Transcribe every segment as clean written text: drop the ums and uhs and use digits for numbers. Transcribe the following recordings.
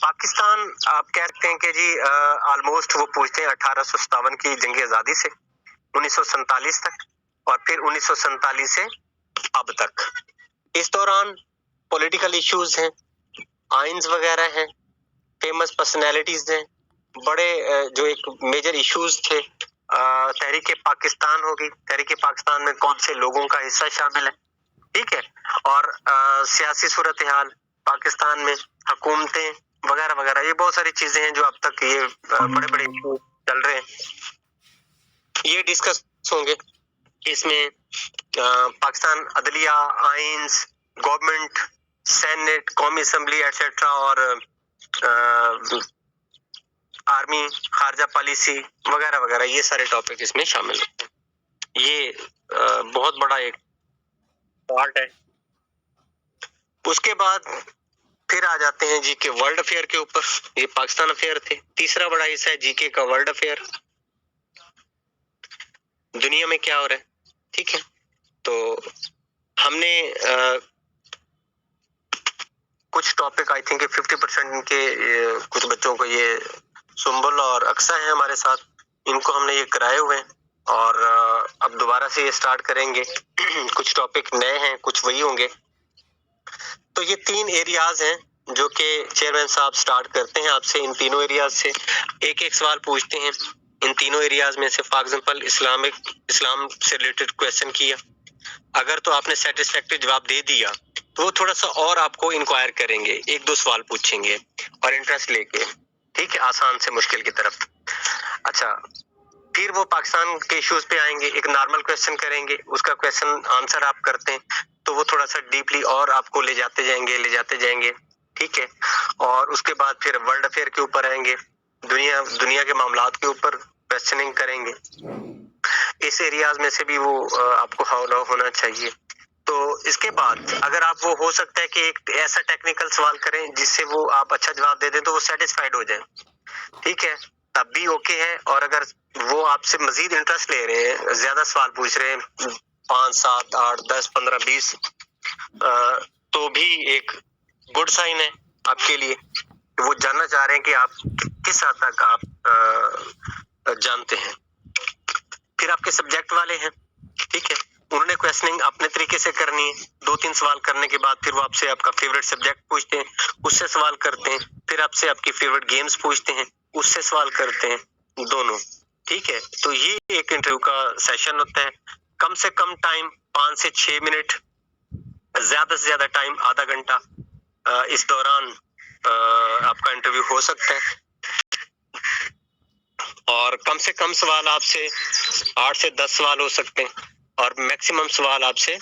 پاکستان آپ کہتے ہیں کہ جی آلموسٹ وہ پوچھتے ہیں 1857 کی جنگ آزادی سے 1947 تک اور پھر 1947 سے اب تک. اس دوران پولیٹیکل ایشوز ہیں، آئینز وغیرہ ہیں، فیمس پرسنالٹیز ہیں، بڑے جو ایک میجر ایشوز تھے. تحریک پاکستان ہوگی، تحریک پاکستان میں کون سے لوگوں کا حصہ شامل ہے، ٹھیک ہے، اور سیاسی صورتحال پاکستان میں، حکومتیں وغیرہ وغیرہ. یہ بہت ساری چیزیں ہیں جو اب تک یہ بڑے بڑے ایشو چل رہے ہیں، یہ ڈسکس ہوں گے. اس میں پاکستان عدلیہ، آئینز، گورنمنٹ، سینٹ، قومی اسمبلی ایٹسٹرا اور آرمی، خارجہ پالیسی وغیرہ وغیرہ، یہ سارے ٹاپک اس میں شامل ہوتے ہیں. یہ بہت بڑا ایک پارٹ ہے. اس کے بعد پھر آ جاتے ہیں جی کے ورلڈ افیئر کے اوپر. یہ پاکستان افیئر تھے. تیسرا بڑا حصہ ہے جی کے کا ورلڈ افیئر، دنیا میں کیا ہو رہا ہے، ٹھیک ہے. تو ہم نے کچھ ٹاپک آئی تھنک 50% کے کچھ بچوں کو یہ سنبل اور اقصا ہیں ہمارے ساتھ، ان کو ہم نے یہ کرائے ہوئے ہیں اور اب دوبارہ سے یہ سٹارٹ کریں گے. کچھ ٹاپک نئے ہیں، کچھ وہی ہوں گے. تو یہ 3 ایریاز ہیں جو کہ چیئرمین صاحب سٹارٹ کرتے ہیں آپ سے. ان تینوں ایریاز سے ایک ایک سوال پوچھتے ہیں. ان تینوں ایریاز میں سے فار ایگزامپل اسلام سے ریلیٹڈ کویشچن کیا، اگر تو آپ نے سیٹسفیکٹری جواب دے دیا تو وہ تھوڑا سا اور آپ کو انکوائر کریں گے، 1-2 سوال پوچھیں گے اور انٹرسٹ لے کے، ٹھیک ہے، آسان سے مشکل کی طرف. اچھا، پھر وہ پاکستان کے ایشوز پہ آئیں گے، ایک نارمل کویشچن کریں گے، اس کا کویشچن آنسر آپ کرتے ہیں تو وہ تھوڑا سا ڈیپلی اور آپ کو لے جاتے جائیں گے، ٹھیک ہے. اور اس کے بعد پھر ورلڈ افیئر کے اوپر آئیں گے، دنیا کے معاملات کے اوپر کویشچننگ کریں گے. اس ایریاز میں سے بھی وہ آپ کو فالو ہونا چاہیے. تو اس کے بعد اگر آپ وہ ہو سکتا ہے کہ ایک ایسا ٹیکنیکل سوال کریں جس سے وہ آپ اچھا جواب دے دیں تو وہ سیٹسفائیڈ ہو جائیں، ٹھیک ہے، تب بھی اوکے ہے. اور اگر وہ آپ سے مزید انٹرسٹ لے رہے ہیں، زیادہ سوال پوچھ رہے ہیں، 5 7 8 10 15 20، تو بھی ایک گڈ سائن ہے آپ کے لیے. وہ جاننا چاہ رہے ہیں کہ آپ کس حد تک آپ جانتے ہیں. پھر آپ کے سبجیکٹ والے ہیں، ٹھیک ہے، انہوں نے کویشچننگ اپنے طریقے سے کرنی ہے. 2-3 سوال کرنے کے بعد پھر وہ آپ سے آپ کا فیوریٹ سبجیکٹ پوچھتے ہیں، اس سے سوال کرتے ہیں. پھر آپ سے آپ کی فیوریٹ گیمز پوچھتے ہیں، اس سے سوال کرتے ہیں، دونوں، ٹھیک ہے. تو یہ ایک انٹرویو کا سیشن ہوتا ہے. کم سے کم ٹائم 5 سے 6 منٹ، زیادہ سے زیادہ ٹائم آدھا گھنٹہ. اس دوران آپ کا انٹرویو ہو سکتا ہے. اور کم سے کم سوال آپ سے 8 سے 10 سوال ہو سکتے ہیں اور میکسیمم سوال آپ سے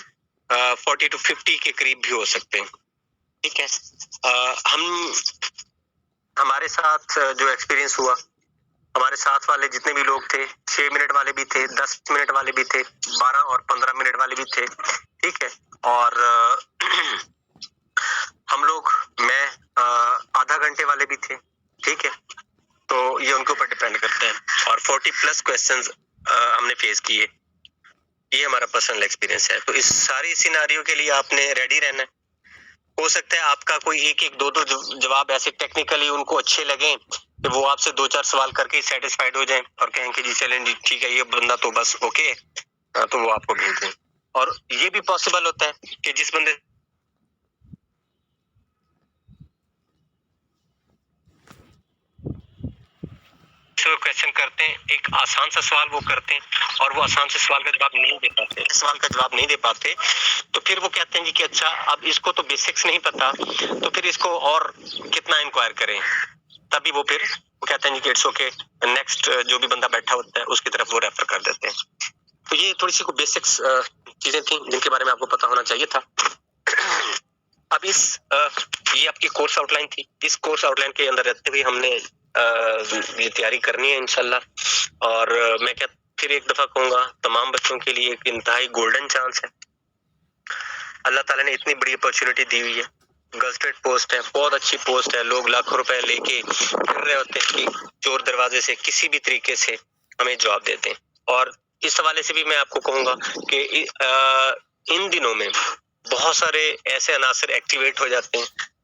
40 to 50 کے قریب بھی ہو سکتے ہیں، ٹھیک ہے. ہمارے ساتھ جو ایکسپیرینس ہوا، ہمارے ساتھ والے جتنے بھی لوگ تھے، 6 منٹ والے بھی تھے، 10 منٹ والے بھی تھے، 12 اور 15 منٹ والے بھی تھے، ٹھیک ہے. اور ہم لوگ، میں آدھا گھنٹے والے بھی تھے، ٹھیک ہے. تو یہ ان کے اوپر ڈیپینڈ کرتا ہے. اور 40+ کویشچنز ہم نے فیس کیے. یہ ہمارا پرسنل ایکسپیرینس ہے. تو اس ساری سیناریو کے لیے آپ نے ریڈی رہنا ہے. ہو سکتا ہے آپ کا کوئی ایک 2 جواب ایسے ٹیکنیکلی ان کو اچھے لگیں کہ وہ آپ سے 2-4 سوال کر کے سیٹسفائیڈ ہو جائیں اور کہیں کہ جی چلیں جی ٹھیک ہے، یہ بندہ تو بس اوکے، تو وہ آپ کو بھیج دیں. اور یہ بھی پاسبل ہوتا ہے کہ جس بندے کویشچن کرتے ہیں، ایک آسان سا سوال وہ کرتے ہیں اور وہ آسان سے سوال کا جواب نہیں دے پاتے، تو پھر وہ کہتے ہیں جی کہ اچھا اب اس کو تو بیسکس نہیں پتا، تو پھر اس کو اور کتنا انکوائر کریں. تبھی وہ پھر وہ کہتے ہیں جی کہ اٹس اوکے، نیکسٹ جو بھی بندہ بیٹھا ہوتا ہے اس کی طرف وہ ریفر کر دیتے ہیں. تو یہ تھوڑی سی کوئی بیسکس چیزیں تھیں جن کے بارے میں آپ کو پتا ہونا چاہیے تھا. اب یہ آپ کی کورس آؤٹ لائن تھی. اس کورس آؤٹ لائن کے اندر رہتے ہوئے ہم نے یہ تیاری کرنی ہے انشاءاللہ. اور میں کیا پھر ایک دفعہ کہوں گا، تمام بچوں کے لیے ایک انتہائی گولڈن چانس ہے. اللہ تعالیٰ نے اتنی بڑی اپرچونٹی دی ہوئی ہے. گزٹڈ پوسٹ ہے، بہت اچھی پوسٹ ہے. لوگ لاکھوں روپے لے کے پھر رہے ہوتے ہیں کہ چور دروازے سے کسی بھی طریقے سے ہمیں جواب دیتے ہیں. اور اس حوالے سے بھی میں آپ کو کہوں گا کہ ان دنوں میں بہت سارے ایسے عناصر ایکٹیویٹ ہو جاتے ہیں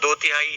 2/3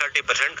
30%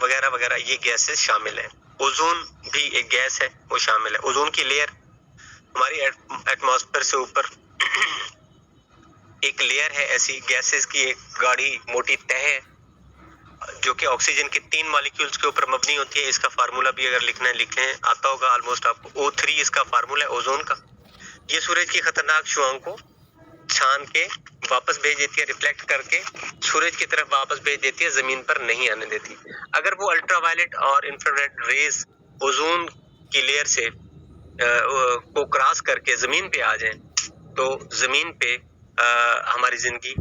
وغیرہ وغیرہ یہ گیسز شامل ہیں. اوزون بھی ایک گیس ہے, وہ شامل ہے. اوزون کی لیئر ہماری ایٹماسفیئر سے اوپر ایک لیئر ہے ایسی گیسز کی, ایک گاڑی موٹی تہ ہے جو کہ آکسیجن کے 3 مالیکیولز کے اوپر مبنی ہوتی ہے. اس کا فارمولا بھی اگر لکھنا ہے لکھیں, آتا ہوگا آلموسٹ آپ کو. O3 اس کا فارمولا ہے اوزون کا. یہ سورج کی خطرناک شعاؤں کو چھان کے واپس بھیج دیتی ہے, ریفلیکٹ کر کے سورج کی طرف واپس بھیج دیتی ہے, زمین پر نہیں آنے دیتی. اگر وہ الٹرا وائلٹ اور انفراریڈ ریز اوزون کی لیئر سے کو کراس کر کے زمین پہ آ جائیں تو زمین پہ ہماری زندگی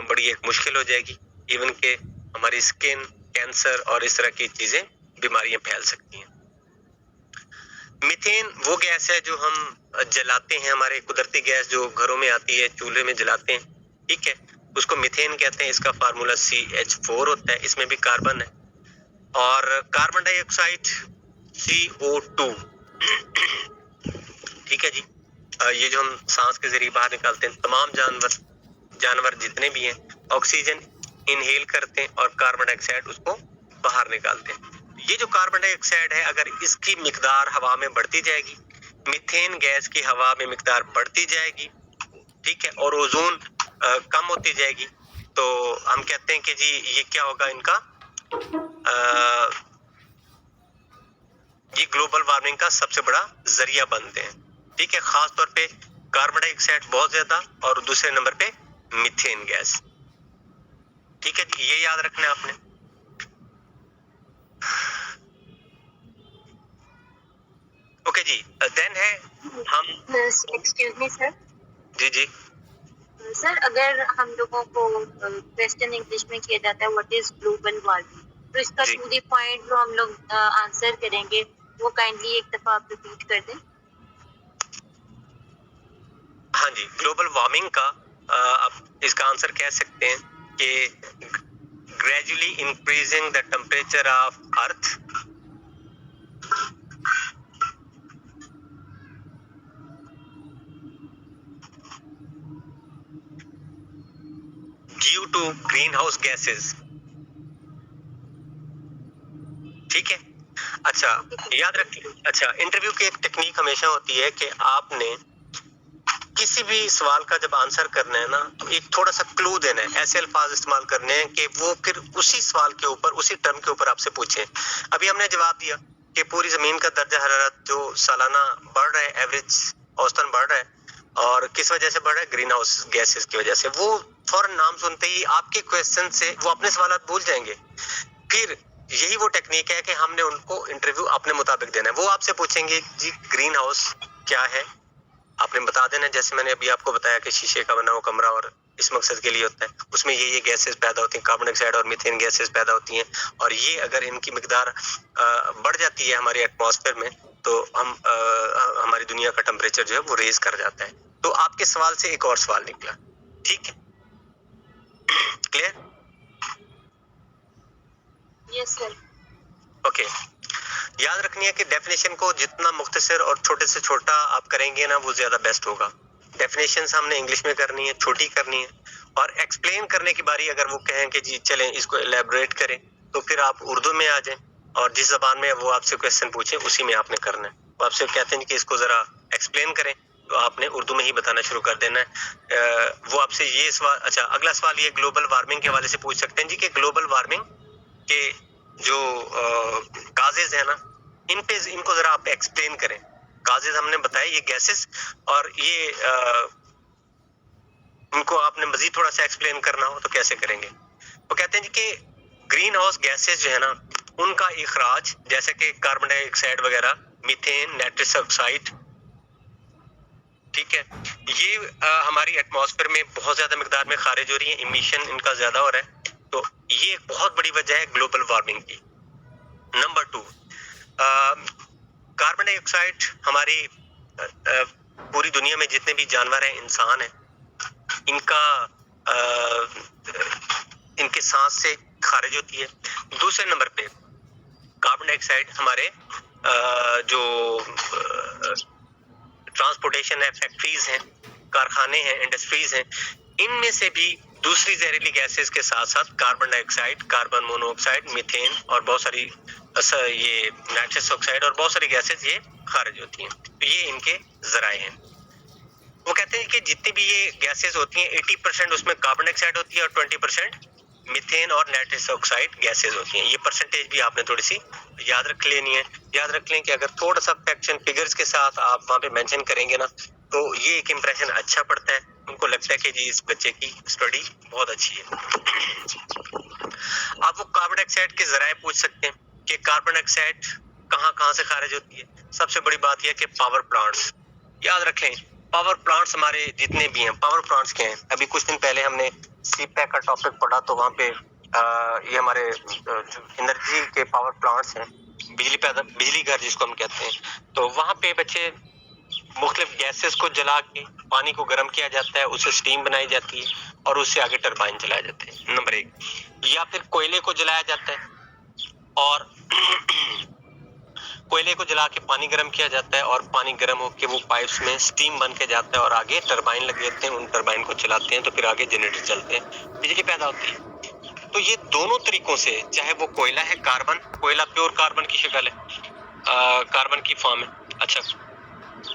بڑی ایک مشکل ہو جائے گی. ایون کہ ہماری اسکن, کینسر اور اس طرح کی چیزیں, بیماریاں پھیل سکتی ہیں. میتھین وہ گیس ہے جو ہم جلاتے ہیں, ہمارے قدرتی گیس جو گھروں میں آتی ہے, چولہے میں جلاتے ہیں, ٹھیک ہے, اس کو میتھین کہتے ہیں. اس کا فارمولا CH4 ہوتا ہے, اس میں بھی کاربن ہے. اور کاربن ڈائی آکسائڈ CO2 ٹھیک ہے جی. یہ جو ہم سانس کے ذریعے باہر نکالتے ہیں, تمام جانور جتنے بھی ہیں آکسیجن انہیل کرتے ہیں اور کاربن ڈائی آکسائڈ اس کو باہر نکالتے ہیں. یہ جو کاربن ڈائی آکسائڈ ہے اگر اس کی مقدار ہوا میں بڑھتی جائے گی, میتھین گیس کی ہوا میں مقدار بڑھتی جائے گی, ٹھیک ہے, اور اوزون کم ہوتی جائے گی, تو ہم کہتے ہیں کہ جی یہ کیا ہوگا, ان کا یہ گلوبل وارمنگ کا سب سے بڑا ذریعہ بنتے ہیں. ٹھیک ہے, خاص طور پہ کاربن ڈائی آکسائڈ بہت زیادہ اور دوسرے نمبر پہ میتھین گیس. ٹھیک ہے جی, یہ یاد رکھنا ہے آپ نے. اوکے جی, دین ہے ہم ایکسکیوز می سر. جی جی سر اگر ہم لوگوں کو کویسچن انگلش میں کیا جاتا ہے واٹ از گلوبل وارمنگ, تو اس کا جی. ٹو دی پوائنٹ جو ہم لوگ آنسر کریں گے وہ کائنڈلی ایک دفعہ آپ ریپیٹ کر دیں. ہاں جی, گلوبل وارمنگ کا آپ اس کا آنسر کہہ سکتے ہیں کہ gradually increasing the temperature of earth due to greenhouse gases. ٹھیک ہے, اچھا یاد رکھیے. اچھا, انٹرویو کی ایک ٹیکنیک ہمیشہ ہوتی ہے کہ آپ نے کسی بھی سوال کا جب آنسر کرنا ہے نا تو ایک تھوڑا سا کلو دینا ہے, ایسے الفاظ استعمال کرنے ہیں کہ وہ پھر اسی سوال کے اوپر, اسی ٹرم کے اوپر آپ سے پوچھیں. ابھی ہم نے جواب دیا کہ پوری زمین کا درجہ حرارت جو سالانہ بڑھ رہا ہے, ایوریج اوسطاً بڑھ رہا ہے, اور کس وجہ سے بڑھ رہا ہے, گرین ہاؤس گیسز کی وجہ سے. وہ فوراً نام سنتے ہی آپ کے کویسچن سے وہ اپنے سوالات بھول جائیں گے. پھر یہی وہ ٹیکنیک ہے کہ ہم نے ان کو انٹرویو اپنے مطابق دینا ہے. وہ آپ سے پوچھیں گے جی گرین ہاؤس کیا ہے, آپ نے بتا دینا. جیسے میں نے ابھی آپ کو بتایا کہ شیشے کا بنا ہوا کمرہ اور اس مقصد کے لیے ہوتا ہے, اس میں یہ گیسز پیدا ہوتی ہیں, کاربن ڈائی آکسائڈ اور میتھین گیسز پیدا ہوتی ہیں, اور یہ اگر ان کی مقدار بڑھ جاتی ہے ہمارے ایٹماسفیئر میں تو ہماری دنیا کا ٹمپریچر جو ہے وہ ریز کر جاتا ہے. تو آپ کے سوال سے ایک اور سوال نکلا. ٹھیک ہے, کلیئر؟ یس سر. اوکے, یاد رکھنی ہے کہ ڈیفینیشن کو جتنا مختصر اور چھوٹے سے چھوٹا آپ کریں گے نا وہ زیادہ بیسٹ ہوگا. ڈیفینیشنز ہم نے انگلش میں کرنی ہے, چھوٹی کرنی ہے, اور ایکسپلین کرنے کی باری اگر وہ کہیں کہ جی چلیں اس کو الیبوریٹ کریں تو پھر آپ اردو میں آ جائیں, اور جس زبان میں وہ آپ سے کویسچن پوچھیں اسی میں آپ نے کرنا ہے. وہ آپ سے کہتے ہیں کہ اس کو ذرا ایکسپلین کریں تو آپ نے اردو میں ہی بتانا شروع کر دینا ہے. وہ آپ سے یہ سوال, اچھا اگلا سوال یہ گلوبل وارمنگ کے حوالے سے پوچھ سکتے ہیں جی کہ گلوبل وارمنگ کے جو کازز ہیں نا ان کو ذرا آپ ایکسپلین کریں. کازز ہم نے بتایا یہ گیسز, اور یہ ان کو آپ نے مزید تھوڑا سا ایکسپلین کرنا ہو تو کیسے کریں گے. وہ کہتے ہیں جی کہ گرین ہاؤس گیسز جو ہے نا ان کا اخراج جیسے کہ کاربن ڈائی آکسائڈ وغیرہ, میتھین, نائٹرس آکسائڈ, ٹھیک ہے, یہ ہماری ایٹماسفیئر میں بہت زیادہ مقدار میں خارج ہو رہی ہیں, امیشن ان کا زیادہ ہو رہا ہے. تو یہ ایک بہت بڑی وجہ ہے گلوبل وارمنگ کی. نمبر 2, کاربن ڈائی آکسائڈ ہماری پوری دنیا میں جتنے بھی جانور ہیں, انسان ہیں, ان کا ان کے سانس سے خارج ہوتی ہے. دوسرے نمبر پہ کاربن ڈائی آکسائڈ ہمارے جو ٹرانسپورٹیشن ہے, فیکٹریز ہیں, کارخانے ہیں, انڈسٹریز ہیں, ان میں سے بھی دوسری زہریلی گیسز کے ساتھ ساتھ carbon dioxide, carbon monoxide, methane اور بہت ساری یہ نائٹرس آکسائڈ اور بہت ساری گیسز یہ خارج ہوتی ہیں. تو یہ ان کے ذرائع ہیں. وہ کہتے ہیں کہ جتنی بھی یہ گیسز ہوتی ہیں 80% اس میں کاربن ڈائی آکسائڈ ہوتی ہے اور 20% میتھین اور نائٹرس آکسائڈ گیسز ہوتی ہیں. یہ پرسنٹیج بھی آپ نے تھوڑی سی یاد رکھ لینی ہے. یاد رکھ لیں کہ اگر تھوڑا سا فیکٹس اینڈ فگرز کے ساتھ آپ وہاں پہ مینشن کریں گے نا تو یہ ایک امپریشن اچھا پڑتا ہے. ان کو لگتا ہے کہ جی اس بچے کی اسٹڈی بہت اچھی ہے. آپ وہ کاربن ڈائی آکسائڈ کے ذرائع پوچھ سکتے ہیں کہ کاربن ڈائی آکسائڈ کہاں سے خارج ہوتی ہے. سب سے بڑی بات یہ کہ پاور پلانٹس. یاد رکھیں پاور پلانٹس ہمارے جتنے بھی ہیں پاور پلانٹس کے ہیں. ابھی کچھ دن پہلے ہم نے سی پیک کا ٹاپک پڑھا تو وہاں پہ یہ ہمارے جو انرجی کے پاور پلانٹس ہیں، بجلی گھر جس کو ہم کہتے ہیں، تو وہاں پہ بچے مختلف گیسز کو جلا کے پانی کو گرم کیا جاتا ہے، اسے اسٹیم بنائی جاتی ہے اور اس سے آگے ٹربائن چلائے جاتے ہیں. نمبر 1. یا پھر کوئلے کو جلایا جاتا ہے اور کوئلے کو جلا کے پانی گرم کیا جاتا ہے اور پانی گرم ہو کے وہ پائپس میں اسٹیم بن کے جاتا ہے اور آگے ٹربائن لگے ہوتے ہیں. ان ٹربائن کو چلاتے ہیں تو پھر آگے جنریٹر چلتے ہیں، بجلی پیدا ہوتی ہے. تو یہ دونوں طریقوں سے، چاہے وہ کوئلہ ہے، کوئلہ پیور کاربن کی شکل ہے، کاربن کی فارم ہے. اچھا،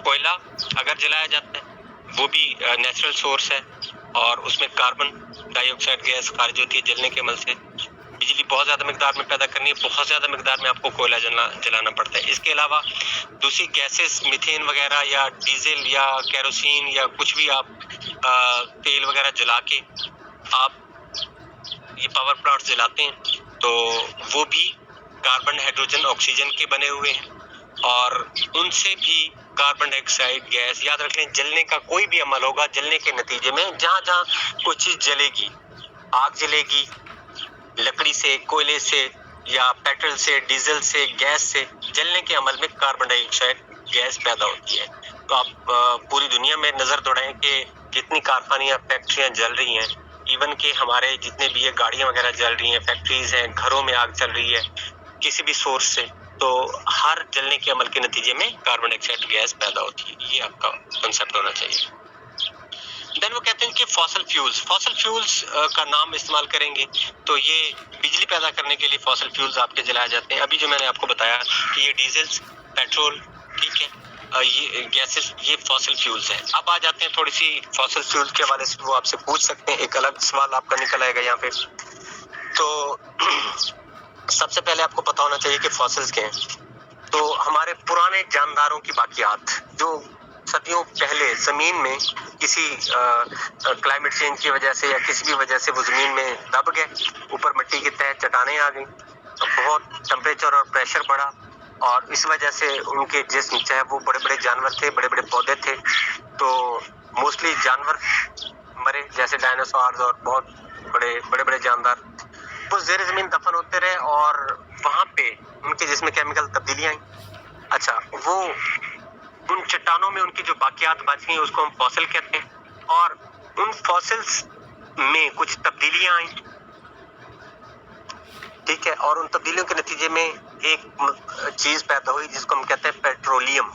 کوئلہ اگر جلایا جاتا ہے وہ بھی نیچرل سورس ہے اور اس میں کاربن ڈائی آکسائڈ گیس خارج ہوتی ہے جلنے کے عمل سے. بجلی بہت زیادہ مقدار میں پیدا کرنی ہے، بہت زیادہ مقدار میں آپ کو کوئلہ جلانا پڑتا ہے. اس کے علاوہ دوسری گیسز میتھین وغیرہ یا ڈیزل یا کیروسین یا کچھ بھی آپ تیل وغیرہ جلا کے آپ یہ پاور پلانٹس جلاتے ہیں تو وہ بھی کاربن، ہائیڈروجن، آکسیجن کے بنے ہوئے ہیں اور ان سے بھی کاربن ڈائی آکسائڈ گیس. یاد رکھ لیں جلنے کا کوئی بھی عمل ہوگا، جلنے کے نتیجے میں جہاں کوئی چیز جلے گی، آگ جلے گی لکڑی سے، کوئلے سے یا پیٹرول سے، ڈیزل سے، گیس سے، جلنے کے عمل میں کاربن ڈائی آکسائڈ گیس پیدا ہوتی ہے. تو آپ پوری دنیا میں نظر دوڑائیں کہ جتنی کارخانیاں، فیکٹریاں جل رہی ہیں، ایون کہ ہمارے جتنے بھی یہ گاڑیاں وغیرہ جل رہی ہیں، فیکٹریز ہیں، گھروں میں آگ چل رہی ہے کسی بھی سورس سے، تو ہر جلنے کے عمل کے نتیجے میں کاربن ڈائی آکسائڈ گیس پیدا ہوتی ہے. یہ آپ کا کنسپٹ ہونا چاہیے. دین وہ کہتے ہیں کہ فاسل فیولز کا نام استعمال کریں گے تو یہ بجلی پیدا کرنے کے لیے فاسل فیولز آپ کے جلائے جاتے ہیں. ابھی جو میں نے آپ کو بتایا کہ یہ ڈیزل، پیٹرول، ٹھیک ہے، یہ گیسز، یہ فاسل فیولز ہیں. اب آ جاتے ہیں تھوڑی سی فاسل فیولز کے حوالے سے وہ آپ سے پوچھ سکتے ہیں. ایک الگ سوال آپ کا نکل آئے گا یہاں پہ. تو سب سے پہلے آپ کو پتا ہونا چاہیے کہ فاسلز کیا ہیں. تو ہمارے پرانے جانداروں کی باقیات جو صدیوں پہلے زمین میں کسی کلائمیٹ چینج کی وجہ سے یا کسی بھی وجہ سے وہ زمین میں دب گئے، اوپر مٹی کی تہہ چٹانیں آ گئیں، بہت ٹمپریچر اور پریشر بڑھا اور اس وجہ سے ان کے جسم، چاہے وہ بڑے بڑے جانور تھے، بڑے بڑے پودے تھے، تو موسٹلی جانور مرے جیسے ڈائناسورز اور بہت بڑے بڑے جاندار، وہ زیر زمین دفن ہوتے رہے اور وہاں پہ ان کے جسم میں کیمیکل تبدیلیاں آئیں. اچھا، وہ ان چٹانوں میں ان کی جو باقیات بچی ہیں اس کو ہم فاسل کہتے ہیں اور ان فاسلز میں کچھ تبدیلیاں آئیں، ٹھیک ہے، اور ان تبدیلیوں کے نتیجے میں ایک چیز پیدا ہوئی جس کو ہم کہتے ہیں پیٹرولیم.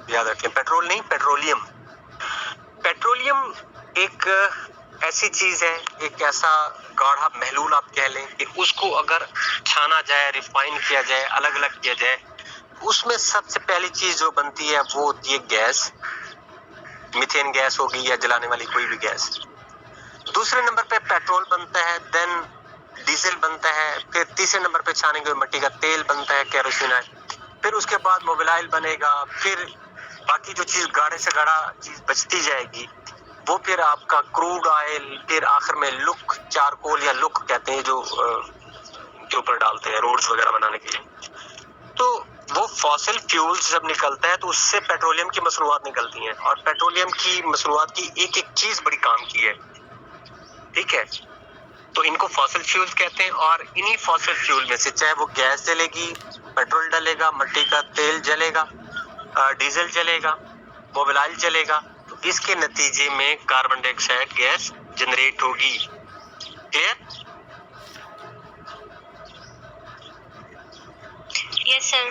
یاد رکھیں پیٹرول نہیں، پیٹرولیم. پیٹرولیم ایک ایسی چیز ہے، ایک ایسا گاڑھا محلول آپ کہہ لیں کہ اس کو اگر چھانا جائے، ریفائن کیا جائے، الگ الگ کیا جائے، اس میں سب سے پہلی چیز جو بنتی ہے وہ ہوتی ہے گیس. میتھین گیس ہوگی یا جلانے والی کوئی بھی گیس. دوسرے نمبر پہ پیٹرول بنتا ہے، دین ڈیزل بنتا ہے، پھر تیسرے نمبر پہ چھانے ہوئے مٹی کا تیل بنتا ہے، کیروسین ہے، پھر اس کے بعد موبائل بنے گا، پھر باقی جو چیز گاڑے سے گاڑا چیز بچتی جائے گی وہ پھر آپ کا کروڈ آئل، پھر آخر میں لک، چارکول یا لک کہتے ہیں جو کے اوپر ڈالتے ہیں روڈز وغیرہ بنانے کے لیے. تو وہ فاسل فیولز جب نکلتا ہے تو اس سے پیٹرولیم کی مصنوعات نکلتی ہیں اور پیٹرولیم کی مصنوعات کی ایک ایک چیز بڑی کام کی ہے، ٹھیک ہے. تو ان کو فاسل فیولز کہتے ہیں اور انہی فاسل فیول میں سے چاہے وہ گیس جلے گی، پیٹرول ڈلے گا، مٹی کا تیل جلے گا، ڈیزل جلے گا، موبائل آئل جلے گا، تو اس کے نتیجے میں کاربن ڈائی آکسائڈ گیس جنریٹ ہوگی. کلیئر؟ یس سر.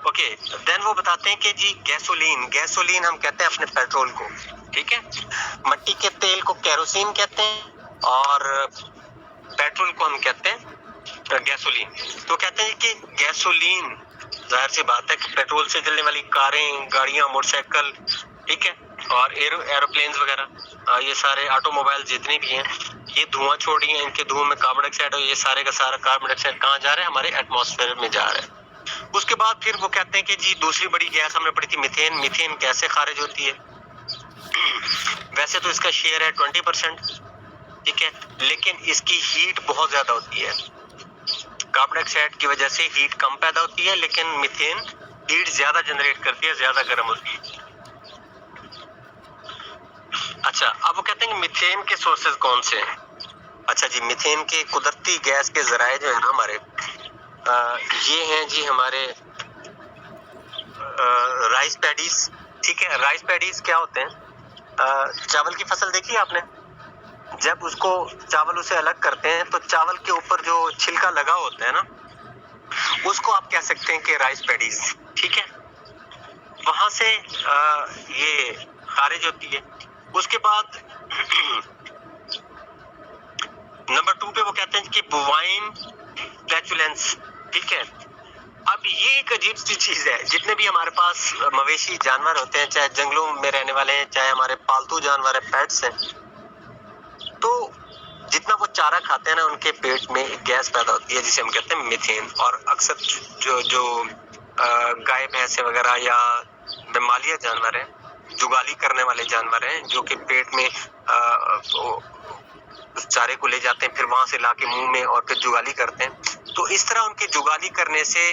اوکے، دین وہ بتاتے ہیں کہ جی گیسولین ہم کہتے ہیں اپنے پیٹرول کو، ٹھیک ہے. مٹی کے تیل کو کیروسین کہتے ہیں اور پیٹرول کو ہم کہتے ہیں گیسولین. تو کہتے ہیں کہ گیسولین ظاہر سی بات ہے کہ پیٹرول سے چلنے والی کاریں، گاڑیاں، موٹر سائیکل، ٹھیک ہے، اور ایروپلینز وغیرہ، یہ سارے آٹو موبائل جتنے بھی ہیں یہ دھواں چھوڑ رہی ہیں. ان کے دھواں میں کاربن ڈائی آکسائڈ، یہ سارے کا سارا کاربن ڈائی آکسائڈ کہاں جا رہا ہے؟ ہمارے ایٹماسفیئر میں جا رہا ہے. اس کے بعد پھر وہ کہتے ہیں کہ جی دوسری بڑی گیس ہم نے پڑھی تھی میتھین. میتھین کیسے خارج ہوتی ہے؟ ویسے تو اس کا شیئر ہے 20%، ٹھیک ہے، لیکن اس کی ہیٹ بہت زیادہ ہوتی ہے. کاربن ڈائی آکسائڈ کی وجہ سے ہیٹ کم پیدا ہوتی ہے، لیکن میتھین ہیٹ زیادہ جنریٹ کرتی ہے، زیادہ گرم ہوتی ہے. اچھا، اب وہ کہتے ہیں کہ میتھین کے سورسز کون سے ہیں؟ اچھا جی، میتھین کے قدرتی گیس کے ذرائع جو ہیں نا ہمارے، یہ ہیں جی ہمارے رائس پیڈیز. ٹھیک ہے، رائس پیڈیز کیا ہوتے ہیں؟ چاول کی فصل دیکھی آپ نے؟ جب اس کو چاول اسے الگ کرتے ہیں تو چاول کے اوپر جو چھلکا لگا ہوتا ہے نا، اس کو آپ کہہ سکتے ہیں کہ رائس پیڈیز. ٹھیک ہے، وہاں سے یہ خارج ہوتی ہے. اس کے بعد نمبر 2 پہ وہ کہتے ہیں کہ بوائن فلیچولینس. ٹھیک ہے، اب یہ ایک عجیب سی چیز ہے. جتنے بھی ہمارے پاس مویشی جانور ہوتے ہیں، چاہے جنگلوں میں رہنے والے ہیں، چاہے ہمارے پالتو جانور ہیں، پیٹس ہیں، تو جتنا وہ چارہ کھاتے ہیں نا، ان کے پیٹ میں ایک گیس پیدا ہوتی ہے جسے ہم کہتے ہیں میتھین. اور اکثر جو گائے بھینسیں وغیرہ یا ممالیہ جانور ہیں، جگالی کرنے والے جانور ہیں، جو کہ پیٹ میں اس چارے کو لے جاتے ہیں، پھر وہاں سے لا کے منہ میں اور پھر جگالی کرتے ہیں. تو اس طرح ان کی جگالی کرنے سے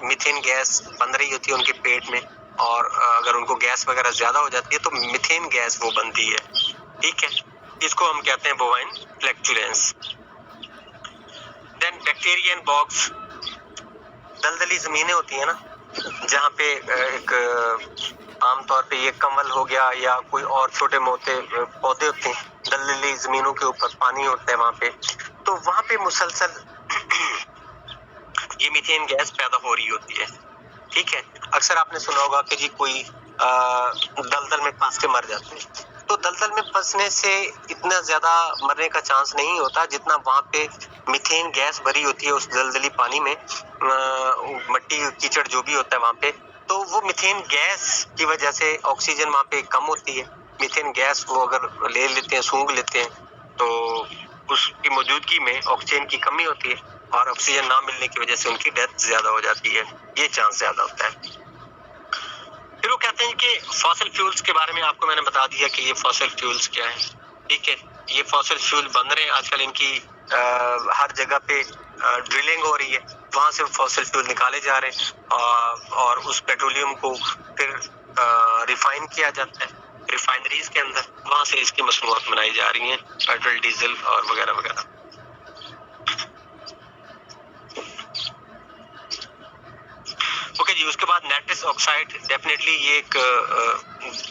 میتھین گیس بن رہی ہوتی ہے ان کے پیٹ میں، اور اگر ان کو گیس وغیرہ زیادہ ہو جاتی ہے تو میتھین گیس وہ بنتی ہے. ٹھیک ہے، اس کو ہم کہتے ہیں بوائن فلیکچولینس. دین بیکٹیرین باکس، دلدلی زمینیں ہوتی ہیں نا، جہاں پہ ایک عام طور پہ یہ کنول ہو گیا یا کوئی اور چھوٹے موٹے پودے ہوتے ہیں، دلدلی زمینوں کے اوپر پانی ہوتا ہے وہاں پہ، تو وہاں پہ مسلسل یہ میتھین گیس پیدا ہو رہی ہوتی ہے. ٹھیک ہے، اکثر آپ نے سنا ہوگا کہ جی کوئی دلدل میں پھنس کے مر جاتے ہیں، تو دلدل میں پھنسنے سے اتنا زیادہ مرنے کا چانس نہیں ہوتا جتنا وہاں پہ میتھین گیس بھری ہوتی ہے اس دلدلی پانی میں، مٹی کیچڑ جو بھی ہوتا ہے وہاں پہ، تو وہ میتھین گیس کی وجہ سے آکسیجن وہاں پہ کم ہوتی ہے. میتھین گیس وہ اگر لے لیتے ہیں، سونگھ لیتے ہیں، تو اس کی موجودگی میں آکسیجن کی کمی ہوتی ہے، اور آکسیجن نہ ملنے کی وجہ سے ان کی ڈیتھ زیادہ ہو جاتی ہے. یہ چانس زیادہ ہوتا ہے. پھر وہ کہتے ہیں کہ فاسل فیولز کے بارے میں آپ کو میں نے بتا دیا کہ یہ فاسل فیولز کیا ہے. ٹھیک ہے، یہ فاسل فیول بن رہے ہیں آج کل، ان کی ہر جگہ پہ ڈرلنگ ہو رہی ہے، وہاں سے فاسل فیول نکالے جا رہے ہیں، اور اس پیٹرولیم کو پھر ریفائن کیا جاتا ہے ریفائنریز کے اندر، وہاں سے اس کی مصنوعات بنائی جا رہی ہیں، پیٹرول، ڈیزل اور وغیرہ وغیرہ. اوکے جی، اس کے بعد نائٹرس آکسائڈ، ڈیفینیٹلی یہ ایک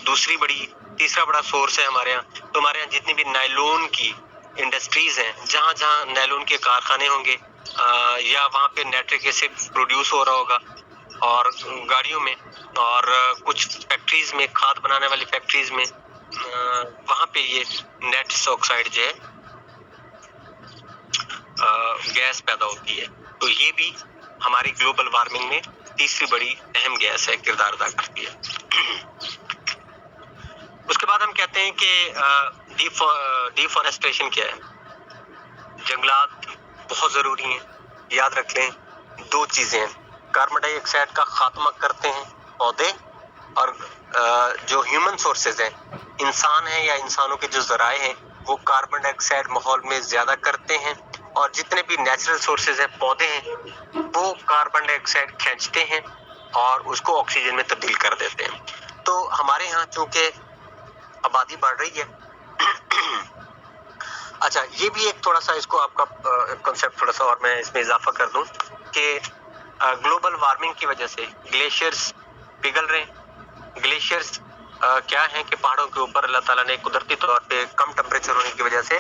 دوسری بڑی تیسرا بڑا سورس ہے ہمارے یہاں. تو ہمارے یہاں جتنی بھی نائلون کی انڈسٹریز ہیں، جہاں جہاں نائلون کے کارخانے ہوں گے، یا وہاں پہ نائٹرک ایسڈ پروڈیوس ہو رہا ہوگا، اور گاڑیوں میں اور کچھ فیکٹریز میں، کھاد بنانے والی فیکٹریز میں، وہاں پہ یہ نائٹرس آکسائڈ جو ہے گیس پیدا ہوتی ہے. تو یہ بھی ہماری گلوبل وارمنگ میں تیسری بڑی اہم گیس ہے، کردار ادا کرتی ہے. اس کے بعد ہم کہتے ہیں کہ ڈیفارسٹریشن کیا ہے. جنگلات بہت ضروری ہیں. یاد رکھ لیں 2 چیزیں ہیں، کاربن ڈائی آکسائڈ کا خاتمہ کرتے ہیں پودے، اور جو ہیومن سورسز ہیں، انسان ہیں یا انسانوں کے جو ذرائع ہیں، وہ کاربن ڈائی آکسائڈ ماحول میں زیادہ کرتے ہیں، اور جتنے بھی نیچرل سورسز ہیں، پودے ہیں، وہ کاربن ڈائی آکسائڈ کھینچتے ہیں اور اس کو آکسیجن میں تبدیل کر دیتے ہیں. تو ہمارے ہاں چونکہ آبادی بڑھ رہی ہے، اچھا یہ بھی ایک تھوڑا سا اس کو آپ کا کنسیپٹ تھوڑا سا اور میں اس میں اضافہ کر دوں کہ گلوبل وارمنگ کی وجہ سے گلیشیئرز پگھل رہے ہیں. گلیشیئرز کیا ہیں کہ پہاڑوں کے اوپر اللہ تعالیٰ نے قدرتی طور پہ کم ٹمپریچر ہونے کی وجہ سے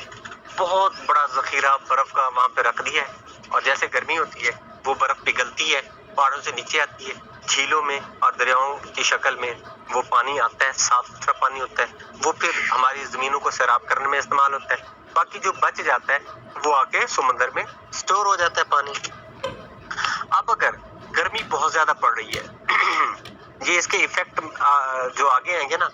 بہت بڑا ذخیرہ برف کا وہاں پہ رکھ دیا ہے، اور جیسے گرمی ہوتی ہے وہ برف پگھلتی ہے، پہاڑوں سے نیچے آتی ہے، جھیلوں میں اور دریاؤں کی شکل میں وہ پانی آتا ہے، صاف ستھرا پانی ہوتا ہے، وہ پھر ہماری زمینوں کو سیراب کرنے میں استعمال ہوتا ہے. باقی جو بچ جاتا ہے وہ آ کے سمندر میں اسٹور ہو جاتا ہے پانی. اب اگر گرمی بہت زیادہ پڑ رہی ہے یہ اس کے ایفیکٹ جو آگے آئیں گے نا,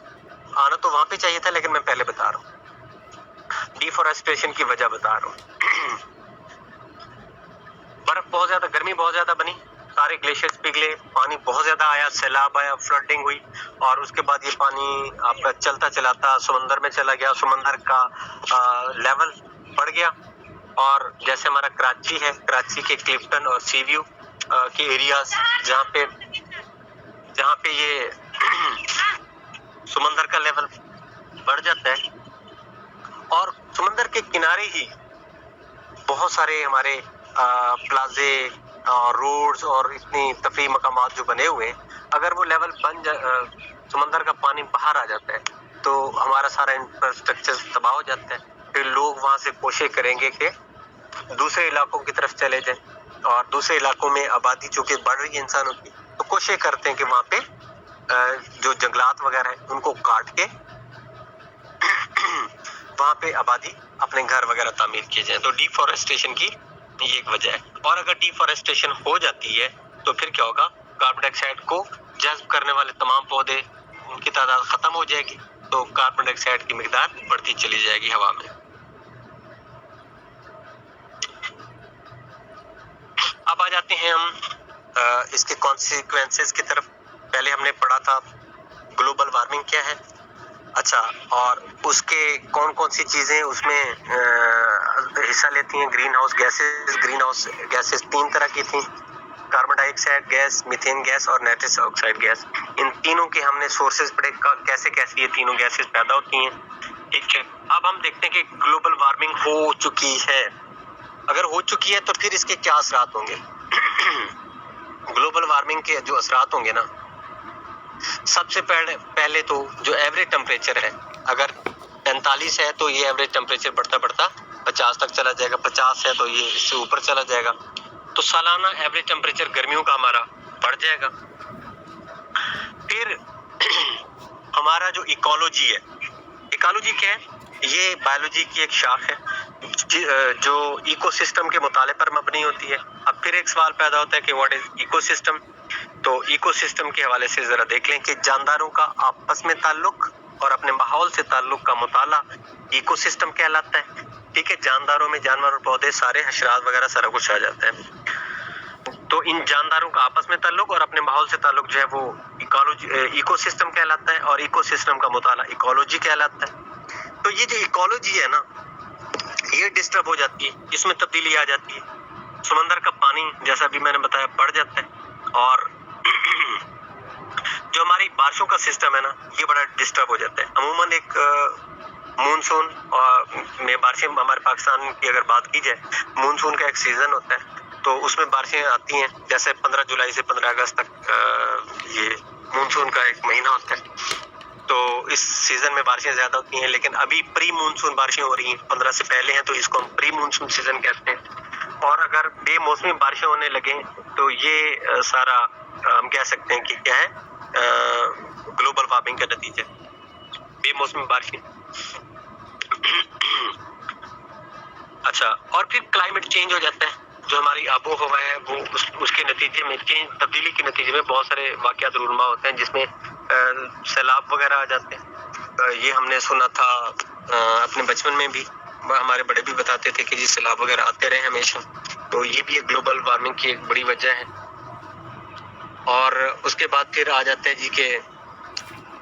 آنا تو وہاں پہ چاہیے تھا لیکن میں پہلے بتا رہا ہوں, ڈیفورسٹریشن کی وجہ بتا رہا ہوں. برف بہت زیادہ, گرمی بہت زیادہ بنی, سارے گلیشیئرز پگھلے, پانی بہت زیادہ آیا, سیلاب آیا, فلڈنگ ہوئی, اور اس کے بعد یہ پانی آپ کا چلتا چلاتا سمندر میں چلا گیا, سمندر کا لیول بڑھ گیا, اور جیسے ہمارا کراچی ہے, کراچی کے کلفٹن اور سی ویو کے ایریاز جہاں پہ یہ سمندر کا لیول بڑھ جاتا ہے, اور سمندر کے کنارے ہی بہت سارے ہمارے پلازے اور روڈز اور اتنی تفریح مقامات جو بنے ہوئے ہیں, اگر وہ لیول سمندر کا پانی باہر آ جاتا ہے تو ہمارا سارا انفراسٹرکچر تباہ ہو جاتا ہے. پھر لوگ وہاں سے کوشش کریں گے کہ دوسرے علاقوں کی طرف چلے جائیں, اور دوسرے علاقوں میں آبادی چونکہ بڑھ رہی ہے انسانوں کی, تو کوشش کرتے ہیں کہ وہاں پہ جو جنگلات وغیرہ ہیں ان کو کاٹ کے وہاں پہ آبادی اپنے گھر وغیرہ تعمیر کیے جائیں. تو ڈیفورسٹیشن کی یہ ایک وجہ ہے. اور اگر ڈیفورسٹیشن ہو جاتی ہے تو پھر کیا ہوگا, کاربن ڈائی آکسائڈ کو جذب کرنے والے تمام پودے ان کی تعداد ختم ہو جائے گی, تو کاربن ڈائی آکسائڈ کی مقدار بڑھتی چلی جائے گی ہوا میں. اب آ جاتے ہیں ہم اس کے کانسیکوینسز کی طرف. پہلے ہم نے پڑھا تھا گلوبل وارمنگ کیا ہے, اچھا, اور اس کے کون کون سی چیزیں اس میں حصہ لیتی ہیں. گرین ہاؤس گیسز 3 طرح کی تھیں, کاربن ڈائی آکسائڈ گیس, میتھین گیس اور نائٹرس آکسائڈ گیس. ان تینوں کے ہم نے سورسز پڑھے, کیسے کیسے یہ تینوں گیسز پیدا ہوتی ہیں. ٹھیک ہے, اب ہم دیکھتے ہیں کہ گلوبل وارمنگ ہو چکی ہے. اگر ہو چکی ہے تو پھر اس کے کیا اثرات ہوں گے. گلوبل وارمنگ کے جو اثرات ہوں گے نا, سب سے پہلے تو جو ایوریج ٹمپریچر ہے, اگر 45 ہے تو یہ ایوریج ٹمپریچر بڑھتا بڑھتا 50 تک چلا جائے گا, 50 ہے تو یہ اس سے اوپر چلا جائے گا, تو سالانہ ایوریج ٹمپریچر گرمیوں کا ہمارا بڑھ جائے گا. پھر ہمارا جو ایکولوجی ہے, ایکولوجی کیا ہے, یہ بایولوجی کی ایک شاخ ہے جو ایکو سسٹم کے مطالعے پر مبنی ہوتی ہے. اب پھر ایک سوال پیدا ہوتا ہے کہ واٹ از ایکو سسٹم. تو ایکو سسٹم کے حوالے سے ذرا دیکھ لیں کہ جانداروں کا آپس میں تعلق اور اپنے ماحول سے تعلق کا مطالعہ ایکو سسٹم کہلاتا ہے. ٹھیک ہے, جانداروں میں جانور اور پودے, سارے حشرات وغیرہ سارا کچھ آ جاتا ہے. تو ان جانداروں کا آپس میں تعلق اور اپنے ماحول سے تعلق جو ہے وہ ایکو سسٹم کہلاتا ہے, اور ایکو سسٹم کا مطالعہ ایکولوجی کہلاتا ہے. تو یہ جو ایکولوجی ہے نا, یہ ڈسٹرب ہو جاتی ہے, اس میں تبدیلی آ جاتی ہے. سمندر کا پانی جیسا بھی میں نے بتایا بڑھ جاتا ہے, اور جو ہماری بارشوں کا سسٹم ہے نا یہ بڑا ڈسٹرب ہو جاتا ہے. عموماً ایک مونسون میں بارشیں, ہمارے پاکستان کی اگر بات کی جائے, مونسون کا ایک سیزن ہوتا ہے, تو اس میں بارشیں آتی ہیں. جیسے 15 جولائی سے 15 اگست تک یہ مونسون کا ایک مہینہ ہوتا ہے, تو اس سیزن میں بارشیں زیادہ ہوتی ہیں. لیکن ابھی پری مونسون بارشیں ہو رہی ہیں, 15 سے پہلے ہیں, تو اس کو ہم پری مونسون سیزن کہتے ہیں. اور اگر بے موسمی بارشیں ہونے لگیں تو یہ سارا ہم کہہ سکتے ہیں کہ کیا ہے, گلوبل وارمنگ کا نتیجہ, بے موسمی بارشیں. اچھا, اور پھر کلائمیٹ چینج ہو جاتا ہے. جو ہماری آب و ہوا ہے وہ اس کے نتیجے میں تبدیلی کے نتیجے میں بہت سارے واقعات رونما ہوتے ہیں, جس میں سیلاب وغیرہ آ جاتے ہیں. یہ ہم نے سنا تھا اپنے بچپن میں بھی, ہمارے بڑے بھی بتاتے تھے کہ جی سیلاب وغیرہ آتے رہے ہمیشہ. تو یہ بھی ایک گلوبل وارمنگ کی ایک بڑی وجہ ہے. اور اس کے بعد پھر آ جاتے ہیں جی کہ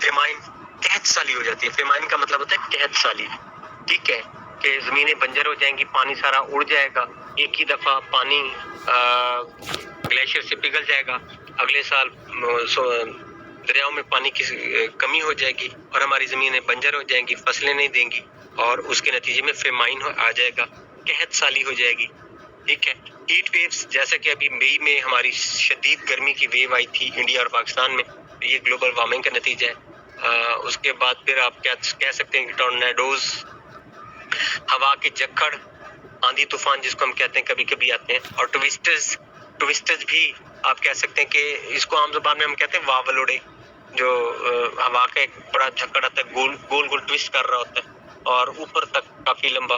فیمائن, قحط سالی ہو جاتی ہے. فیمائن کا مطلب ہوتا ہے قحط سالی. ٹھیک ہے, کہ زمینیں بنجر ہو جائیں گی, پانی سارا اڑ جائے گا, ایک ہی دفعہ پانی گلیشیئر سے پگھل جائے گا, اگلے سال دریاؤں میں پانی کی کمی ہو جائے گی, اور ہماری زمینیں بنجر ہو جائیں گی, فصلیں نہیں دیں گی, اور اس کے نتیجے میں فیمائن آ جائے گا, قحط سالی ہو جائے گی. ٹھیک ہے, ہیٹ ویوز, جیسا کہ ابھی مئی میں ہماری شدید گرمی کی ویو آئی تھی انڈیا اور پاکستان میں, یہ گلوبل وارمنگ کا نتیجہ ہے. اس کے بعد پھر آپ کیا کہہ سکتے ہیں کہ ٹورنیڈوز, ہوا کے جھکڑ, آندھی طوفان جس کو ہم کہتے ہیں کبھی کبھی آتے ہیں. اور ٹویسٹرز بھی آپ کہہ سکتے ہیں کہ اس کو عام زبان میں ہم کہتے ہیں واولوڑے, جو ہوا کا ایک بڑا جھکڑ آتا ہے, گول گول ٹویسٹ کر رہا ہوتا ہے, اور اوپر تک کافی لمبا,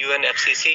UNFCCC।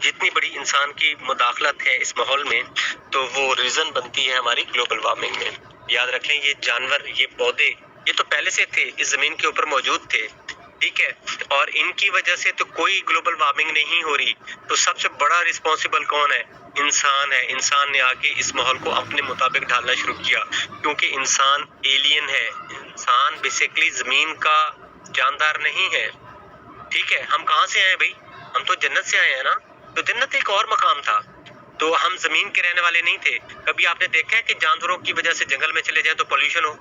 جتنی بڑی انسان کی مداخلت ہے اس ماحول میں تو وہ ریزن بنتی ہے ہماری گلوبل وارمنگ میں. یاد رکھیں یہ جانور، یہ پودے، یہ تو پہلے سے تھے، اس زمین کے اوپر موجود تھے، ٹھیک ہے، اور ان کی وجہ سے تو کوئی گلوبل وارمنگ نہیں ہو رہی. تو سب سے بڑا رسپانسبل کون ہے؟ انسان ہے. انسان نے آ کے اس ماحول کو اپنے مطابق ڈھالنا شروع کیا، کیونکہ انسان ایلین ہے. انسان بیسیکلی زمین کا جاندار نہیں ہے، ٹھیک ہے. ہم کہاں سے آئے بھائی؟ ہم تو جنت سے آئے ہیں نا. تو جنت ایک اور مقام تھا، تو ہم زمین کے رہنے والے نہیں تھے. کبھی آپ نے دیکھا ہے کہ جانوروں کی وجہ سے جنگل میں چلے جائیں تو پولوشن ہو؟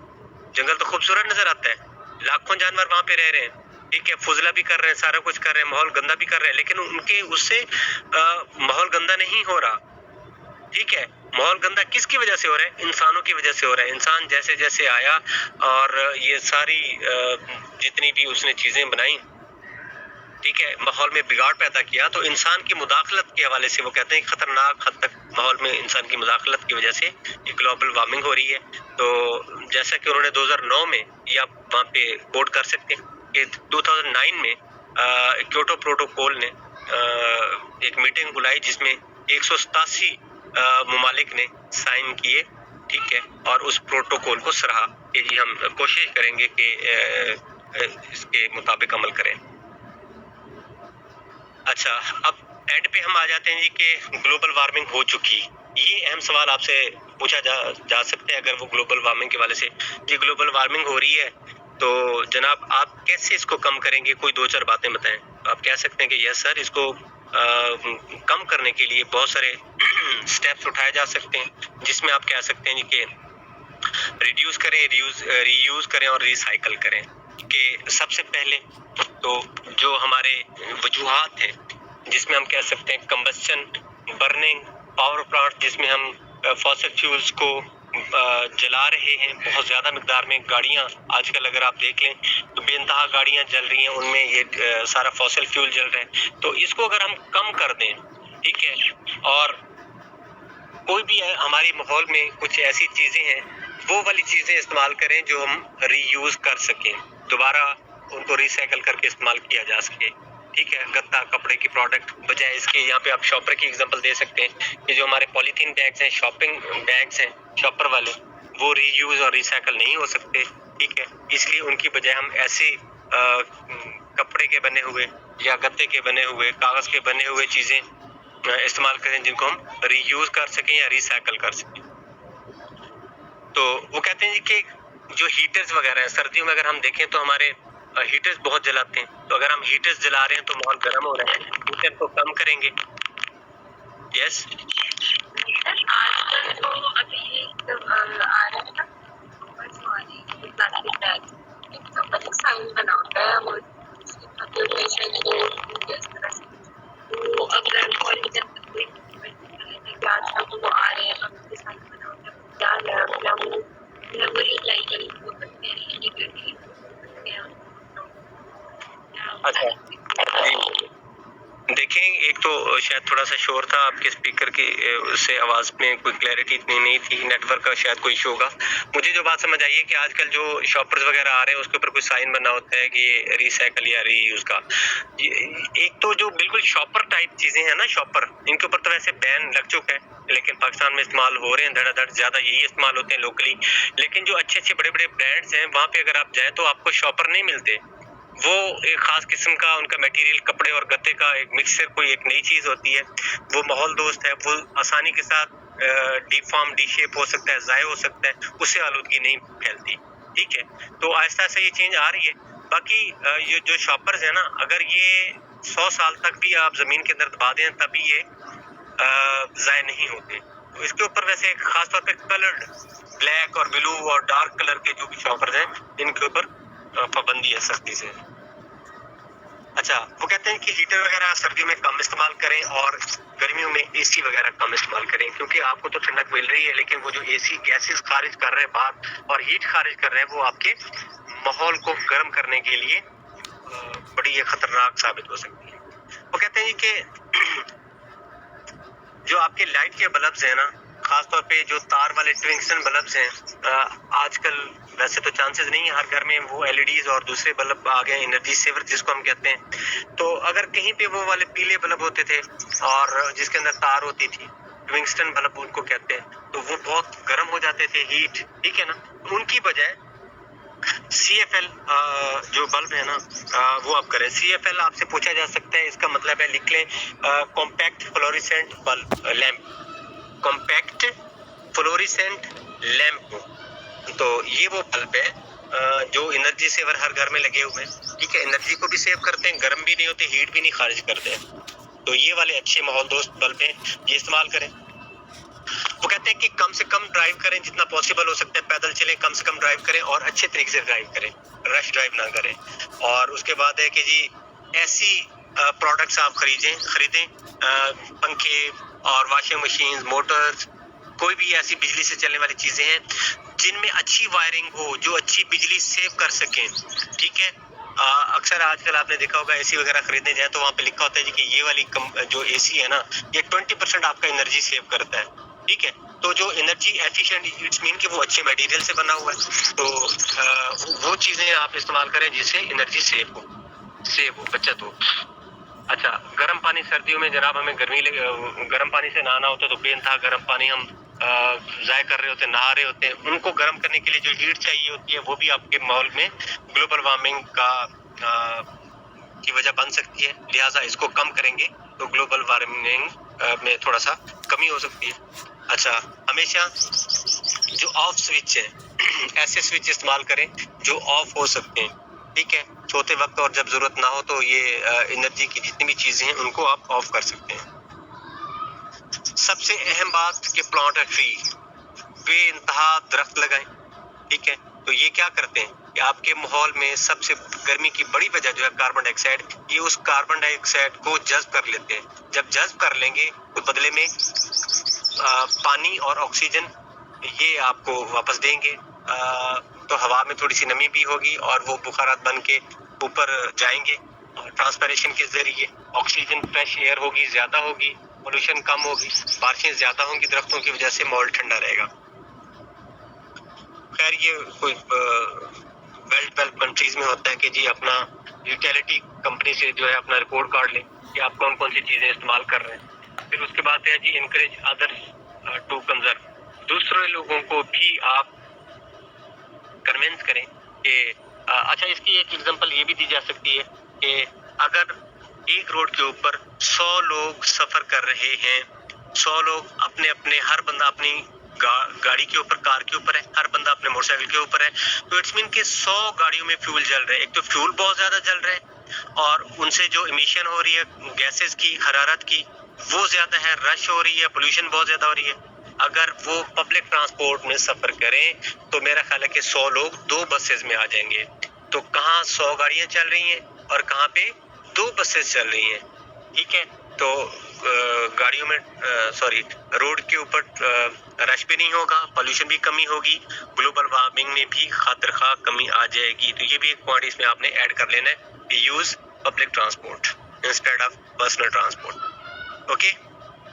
جنگل تو خوبصورت نظر آتا ہے، لاکھوں جانور وہاں پہ رہ رہے ہیں، ٹھیک ہے، فضلہ بھی کر رہے ہیں، سارا کچھ کر رہے ہیں، ماحول گندا بھی کر رہے ہیں، لیکن ان کے اس سے ماحول گندا نہیں ہو رہا، ٹھیک ہے. ماحول گندا کس کی وجہ سے ہو رہا ہے؟ انسانوں کی وجہ سے ہو رہا ہے. انسان جیسے جیسے آیا اور یہ ساری جتنی بھی اس نے چیزیں بنائی، ٹھیک ہے، ماحول میں بگاڑ پیدا کیا، تو انسان کی مداخلت کے حوالے سے وہ کہتے ہیں کہ خطرناک حد تک ماحول میں انسان کی مداخلت کی وجہ سے یہ گلوبل وارمنگ ہو رہی ہے. تو جیسا کہ انہوں نے 2009 میں، یہ آپ وہاں پہ کوٹ کر سکتے ہیں کہ 2009 میں کیوٹو پروٹوکول نے ایک میٹنگ بلائی جس میں 187 ممالک نے سائن کیے، ٹھیک ہے، اور اس پروٹوکول کو سراہا کہ جی ہم کوشش کریں گے کہ اس کے مطابق عمل کریں. اچھا، اب اینڈ پہ ہم آ جاتے ہیں جی کہ گلوبل وارمنگ ہو چکی. یہ اہم سوال آپ سے پوچھا جا سکتا ہے اگر وہ گلوبل وارمنگ کے والے سے، جی گلوبل وارمنگ ہو رہی ہے تو جناب آپ کیسے اس کو کم کریں گے؟ کوئی دو چار باتیں بتائیں. آپ کہہ سکتے ہیں کہ یس سر، اس کو کم کرنے کے لیے بہت سارے سٹیپس اٹھائے جا سکتے ہیں، جس میں آپ کہہ سکتے ہیں کہ ریڈیوس کریں، ری یوز کریں اور ریسائیکل کریں. کہ سب سے پہلے تو جو ہمارے وجوہات ہیں جس میں ہم کہہ سکتے ہیں کمبسچن، برننگ، پاور پلانٹ جس میں ہم فاسل فیولز کو جلا رہے ہیں بہت زیادہ مقدار میں. گاڑیاں آج کل اگر آپ دیکھ لیں تو بے انتہا گاڑیاں جل رہی ہیں، ان میں یہ سارا فاسل فیول جل رہا ہے. تو اس کو اگر ہم کم کر دیں، ٹھیک ہے، اور کوئی بھی ہماری ماحول میں کچھ ایسی چیزیں ہیں وہ والی چیزیں استعمال کریں جو ہم ری یوز کر سکیں، دوبارہ ان کو ریسائیکل کر کے استعمال کیا جا سکے، ٹھیک ہے. گتا کپڑے کی پروڈکٹ بجائے اس کے، یہاں پہ آپ شاپر کی ایگزامپل دے سکتے ہیں کہ جو ہمارے پولیتھین بیگز ہیں، شاپنگ بیگز ہیں شاپر والے، وہ ری یوز اور ریسائیکل نہیں ہو سکتے، ٹھیک ہے. اس لیے ان کی بجائے ہم ایسے کپڑے کے بنے ہوئے یا گتے کے بنے ہوئے، کاغذ کے بنے ہوئے چیزیں استعمال کریں جن کو ہم ری یوز کر سکیں یا ریسائیکل کر سکیں. تو وہ کہتے ہیں کہ جو ہیٹرز وغیرہ ہیں، سردیوں میں اگر ہم دیکھیں تو ہمارے ہیٹرز بہت جلاتے ہیں، تو اگر ہم ہیٹرز جلا رہے ہیں تو ماحول گرم ہو رہا ہے، ہیٹر کو کم کریں گے. یس آج کل تو ابھی آ رہا ہے نا پلاسٹک بیگ، ایک تو ایک سائن بنا ہوتا ہے وہ تو اگر آج کل وہ آ رہے ہیں تو سائن بنا ہوتا ہے کیا ہے وہ ریسائیکل ہو سکتے ہیں. اچھا جی، دیکھیں ایک تو شاید تھوڑا سا شور تھا آپ کے اسپیکر کی، سے آواز میں کوئی کلیئرٹی اتنی نہیں تھی، نیٹ ورک کا شاید کوئی ایشو ہوگا. مجھے جو بات سمجھ آئی ہے کہ آج کل جو شاپرز وغیرہ آ رہے ہیں اس کے اوپر کوئی سائن بنا ہوتا ہے کہ یہ ریسائیکل یا ری یوز کا. ایک تو جو بالکل شاپر ٹائپ چیزیں ہیں نا، شاپر، ان کے اوپر تو ویسے بین لگ چکا ہے لیکن پاکستان میں استعمال ہو رہے ہیں دھڑا دھڑ، زیادہ یہی استعمال ہوتے ہیں لوکلی. لیکن جو اچھے اچھے بڑے بڑے برانڈز ہیں وہاں پہ اگر آپ جائیں تو آپ کو شاپر نہیں ملتے. وہ ایک خاص قسم کا ان کا میٹیریل، کپڑے اور گتے کا ایک مکسچر، کوئی ایک نئی چیز ہوتی ہے، وہ ماحول دوست ہے، وہ آسانی کے ساتھ ڈی فارم، ڈی شیپ ہو سکتا ہے، ضائع ہو سکتا ہے، اس سے آلودگی نہیں پھیلتی، ٹھیک ہے. تو آہستہ آہستہ یہ چینج آ رہی ہے. باقی یہ جو شاپرز ہیں نا، اگر یہ 100 سال تک بھی آپ زمین کے اندر دبا دیں تبھی یہ ضائع نہیں ہوتے. تو اس کے اوپر ویسے خاص طور پہ کلرڈ، بلیک اور بلو اور ڈارک کلر کے جو بھی شاپرز ہیں ان کے اوپر پابندی ہے سختی سے. اچھا، وہ کہتے ہیں کہ ہیٹر وغیرہ سردیوں میں کم استعمال کریں اور گرمیوں میں اے سی وغیرہ کم استعمال کریں، کیونکہ آپ کو تو ٹھنڈک مل رہی ہے لیکن وہ جو اے سی گیسز خارج کر رہے ہیں باہر اور ہیٹ خارج کر رہے ہیں، وہ آپ کے ماحول کو گرم کرنے کے لیے بڑی خطرناک ثابت ہو سکتی ہے. وہ کہتے ہیں کہ جو آپ کے لائٹ کے بلبز ہیں نا، خاص طور پہ جو تار والے ٹونگسٹن بلبس ہیں، آج کل ویسے تو چانسز نہیں ہے ہر گھر میں وہ LEDs اور دوسرے بلب آ گئے انرجی سیور جس کو ہم کہتے ہیں، تو اگر کہیں پہ وہ والے پیلے بلب ہوتے تھے اور جس کے اندر تار ہوتی تھی، ٹونگسٹن بلب ان کو کہتے ہیں، تو وہ بہت گرم ہو جاتے تھے، ہیٹ، ٹھیک ہے نا، ان کی بجائے CFL جو بلب ہے نا وہ آپ کریں. CFL آپ سے پوچھا جا سکتا ہے، اس کا مطلب ہے لکھ لیں compact fluorescent bulb lamp, compact fluorescent lamp. تو یہ وہ بلب ہے جو انرجی سیور ہر گھر میں لگے ہوئے ہیں، ٹھیک ہے، انرجی کو بھی سیو کرتے ہیں، گرم بھی نہیں ہوتے، ہیٹ بھی نہیں خارج کرتے ہیں. تو یہ والے اچھے ماحول دوست بلب ہیں، یہ استعمال کریں. وہ کہتے ہیں کہ کم سے کم ڈرائیو کریں، جتنا پاسبل ہو سکتا ہے پیدل چلیں، کم سے کم ڈرائیو کریں اور اچھے طریقے سے ڈرائیو کریں، رش ڈرائیو نہ کریں. اور اس کے بعد ہے کہ جی ایسی پروڈکٹس آپ خریدیں پنکھے اور واشنگ مشین، موٹرز، کوئی بھی ایسی بجلی سے چلنے والی چیزیں ہیں جن میں اچھی وائرنگ ہو، جو اچھی بجلی سیو کر سکیں، ٹھیک ہے. اکثر آج کل آپ نے دیکھا ہوگا AC وغیرہ خریدنے جائیں تو وہاں پہ لکھا ہوتا ہے جی کہ یہ والی جو AC ہے نا یہ 20% آپ کا انرجی سیو کرتا ہے، ٹھیک ہے. تو جو انرجی ایفیشینٹ اٹس مین کہ وہ اچھے میٹیریل سے بنا ہوا ہے، تو وہ چیزیں آپ استعمال کریں جس سے انرجی سیو ہو، بچت ہو. اچھا، گرم پانی سردیوں میں جناب ہمیں گرم پانی سے نہانا ہوتا ہے تو بے انتہا گرم پانی ہم ضائع کر رہے ہوتے ہیں، نہا رہے ہوتے ہیں. ان کو گرم کرنے کے لیے جو ہیٹ چاہیے ہوتی ہے وہ بھی آپ کے ماحول میں گلوبل وارمنگ کی وجہ بن سکتی ہے. لہٰذا اس کو کم کریں گے تو گلوبل وارمنگ میں تھوڑا سا کمی ہو سکتی ہے. اچھا، ہمیشہ جو آف سوئچ ہے ایسے سوئچ استعمال کریں جو آف ہو سکتے ہیں، ٹھیک ہے. سوتے وقت اور جب ضرورت نہ ہو تو یہ انرجی کی جتنی بھی چیزیں ہیں ان کو آپ آف کر سکتے ہیں. سب سے اہم بات کہ پلانٹ اے ٹری، بے انتہا درخت لگائیں، ٹھیک ہے. تو یہ کیا کرتے ہیں کہ آپ کے ماحول میں سب سے گرمی کی بڑی وجہ جو ہے کاربن ڈائی آکسائڈ، یہ اس کاربن ڈائی آکسائڈ کو جذب کر لیتے ہیں. جب جذب کر لیں گے تو بدلے میں پانی اور آکسیجن یہ آپ کو واپس دیں گے، تو ہوا میں تھوڑی سی نمی بھی ہوگی اور وہ بخارات بن کے اوپر جائیں گے اور ٹرانسپیریشن کے ذریعے آکسیجن فریش ایئر ہوگی، زیادہ ہوگی، پولوشن کم ہوگی، بارشیں زیادہ ہوں گی درختوں کی وجہ سے، ماحول ٹھنڈا رہے گا. خیر یہ کوئی ڈیولپ کنٹریز میں ہوتا ہے کہ جی اپنا یوٹیلیٹی کمپنی سے جو ہے اپنا رپورٹ کارڈ لیں کہ آپ کون کون سی چیزیں استعمال کر رہے ہیں. پھر اس کے بعد ہے جی انکریج ادرس ٹو کنزرو، دوسرے لوگوں کو بھی آپ کنونس کریں کہ اچھا، اس کی ایک ایگزامپل یہ بھی دی جا سکتی ہے کہ اگر ایک روڈ کے اوپر 100 لوگ سفر کر رہے ہیں، 100 لوگ اپنے ہر بندہ اپنی گاڑی کے اوپر، کار کے اوپر ہے، ہر بندہ اپنے موٹر سائیکل کے اوپر ہے، تو اٹس مین کہ 100 گاڑیوں میں فیول جل رہا ہے. ایک تو فیول بہت زیادہ جل رہا ہے اور ان سے جو امیشن ہو رہی ہے گیسز کی، حرارت کی، وہ زیادہ ہے، رش ہو رہی ہے، پولوشن بہت زیادہ ہو رہی ہے. اگر وہ پبلک ٹرانسپورٹ میں سفر کریں تو میرا خیال ہے کہ 100 لوگ 2 بسز میں آ جائیں گے. تو کہاں 100 گاڑیاں چل رہی ہیں اور کہاں پہ 2 بسز چل رہی ہیں، ٹھیک ہے. تو گاڑیوں میں روڈ کے اوپر رش بھی نہیں ہوگا، پولوشن بھی کمی ہوگی، گلوبل وارمنگ میں بھی خاطر خواہ کمی آ جائے گی. تو یہ بھی ایک پوائنٹ اس میں آپ نے ایڈ کر لینا ہے، use public transport instead of personal transport. Okay,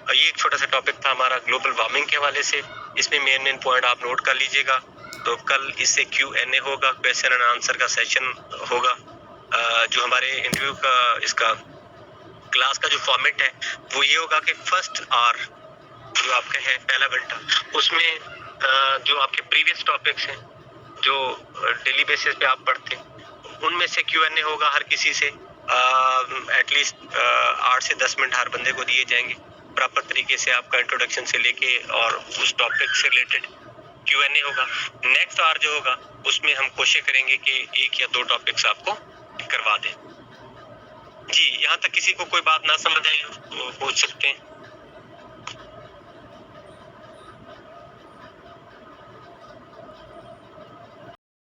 یہ ایک چھوٹا سا ٹاپک تھا ہمارا گلوبل وارمنگ کے حوالے سے. اس میں مین پوائنٹ آپ نوٹ کر لیجئے گا. تو کل اس سے Q&A ہوگا، کویسچن اینڈ آنسر کا سیشن ہوگا. جو ہمارے انٹرویو کا اس کا کلاس کا جو فارمیٹ ہے وہ یہ ہوگا کہ فرسٹ آور جو آپ کا ہے پہلا گھنٹہ، اس میں جو آپ کے پریویس ٹاپکس ہیں جو ڈیلی بیسس پہ آپ پڑھتے ہیں ان میں سے Q&A ہوگا ہر کسی سے. ایٹ لیسٹ 8 سے 10 منٹ ہر بندے کو دیے جائیں گے. پراپر طریقے سے آپ کا انٹروڈکشن سے لے کے اور اس ٹاپک سے ریلیٹڈ Q&A ہوگا. نیکسٹ آور جو ہوگا اس میں ہم کوشش کریں گے کہ 1 یا 2 ٹاپکس آپ کو کروا دیں. جی، یہاں تک کسی کو کوئی بات نہ سمجھ آئی تو پوچھ سکتے ہیں.